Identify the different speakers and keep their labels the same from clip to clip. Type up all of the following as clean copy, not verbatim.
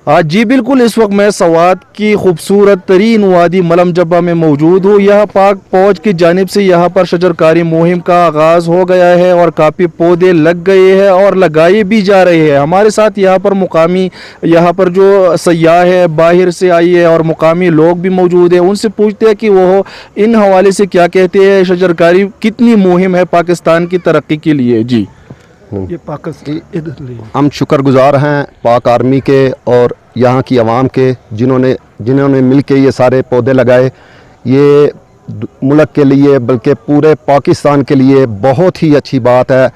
Speaker 1: جی بالکل، اس وقت میں سوات کی خوبصورت ترین وادی ملم جبہ میں موجود ہوں۔ یہاں پاک فوج کی جانب سے یہاں پر شجرکاری مہم کا آغاز ہو گیا ہے اور کافی پودے لگ گئے ہیں اور لگائے بھی جا رہے ہیں۔ ہمارے ساتھ یہاں پر مقامی یہاں پر جو سیاح ہے باہر سے آئی ہے اور مقامی لوگ بھی موجود ہیں، ان سے پوچھتے ہیں کہ وہ ان حوالے سے کیا کہتے ہیں، شجرکاری کتنی مہم ہے پاکستان کی ترقی کے لیے۔ جی
Speaker 2: یہ پاکستان ہم شکر گزار ہیں پاک آرمی کے اور یہاں کی عوام کے، جنہوں نے مل کے یہ سارے پودے لگائے۔ یہ ملک کے لیے بلکہ پورے پاکستان کے لیے بہت ہی اچھی بات ہے۔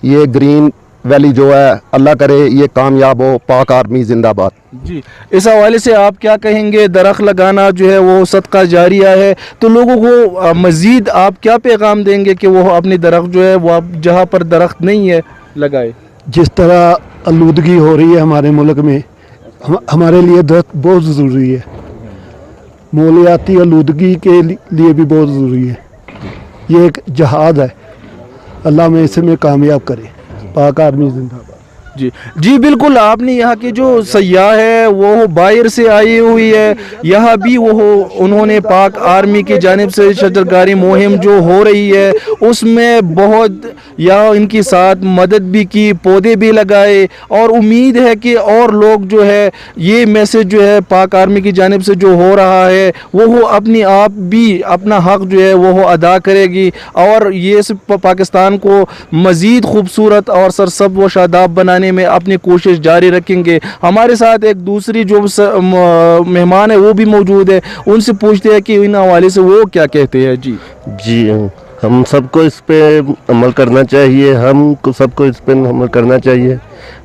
Speaker 2: یہ گرین ویلی جو ہے، اللہ کرے یہ کامیاب ہو۔ پاک آرمی زندہ باد۔
Speaker 1: جی، اس حوالے سے آپ کیا کہیں گے؟ درخت لگانا جو ہے وہ صدقہ جاریہ ہے، تو لوگوں کو مزید آپ کیا پیغام دیں گے کہ وہ اپنی درخت جو ہے وہ جہاں پر درخت نہیں ہے لگائے؟
Speaker 3: جس طرح آلودگی ہو رہی ہے ہمارے ملک میں، ہمارے لیے درخت بہت ضروری ہے۔ ماحولیاتی آلودگی کے لیے بھی بہت ضروری ہے۔ یہ ایک جہاد ہے، اللہ میں اسے میں کامیاب کرے۔ پاک آرمی زندہ باد۔
Speaker 1: جی بالکل، آپ نے یہاں کے جو سیاح ہے وہ باہر سے آئی ہوئی ہے، یہاں بھی انہوں نے پاک آرمی کی جانب سے شجرکاری مہم جو ہو رہی ہے اس میں بہت ان کے ساتھ مدد بھی کی، پودے بھی لگائے، اور امید ہے کہ اور لوگ جو ہے یہ میسج جو ہے پاک آرمی کی جانب سے جو ہو رہا ہے وہ اپنی آپ بھی اپنا حق جو ہے وہ ادا کرے گی، اور یہ پاکستان کو مزید خوبصورت اور سرسبز و شاداب بنانے میں اپنی کوشش جاری رکھیں گے۔ ہمارے ساتھ ایک دوسری جو مہمان ہے وہ بھی موجود ہے، ان سے پوچھتے ہیں کہ ان حوالے سے وہ کیا کہتے ہیں۔
Speaker 4: جی ہم سب کو اس پہ عمل کرنا چاہیے، سب کو اس پہ عمل کرنا چاہیے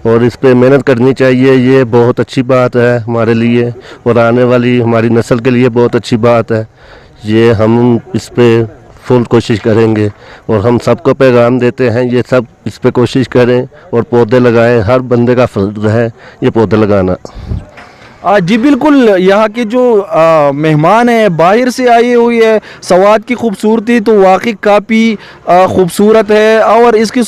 Speaker 4: اور اس پہ محنت کرنی چاہیے۔ یہ بہت اچھی بات ہے ہمارے لیے اور آنے والی ہماری نسل کے لیے بہت اچھی بات ہے۔ یہ ہم اس پہ فل کوشش کریں گے اور ہم سب کو پیغام دیتے ہیں یہ سب اس پہ کوشش کریں اور پودے لگائیں۔ ہر بندے کا فرض ہے یہ پودے لگانا۔
Speaker 1: جی بالکل، یہاں کے جو مہمان ہیں باہر سے آئی ہوئی ہے، سوات کی خوبصورتی تو واقعی کافی خوبصورت ہے، اور اس کی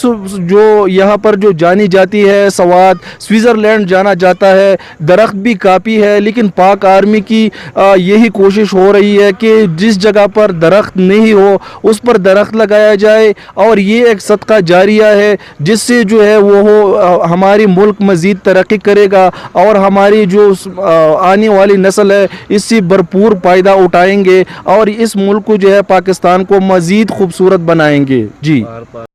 Speaker 1: جو یہاں پر جو جانی جاتی ہے سوات سوئٹزرلینڈ جانا جاتا ہے، درخت بھی کافی ہے، لیکن پاک آرمی کی یہی کوشش ہو رہی ہے کہ جس جگہ پر درخت نہیں ہو اس پر درخت لگایا جائے، اور یہ ایک صدقہ جاریہ ہے جس سے جو ہے وہ ہماری ملک مزید ترقی کرے گا، اور ہماری جو آنے والی نسل ہے اس سے بھرپور فائدہ اٹھائیں گے اور اس ملک کو جو ہے پاکستان کو مزید خوبصورت بنائیں گے۔ جی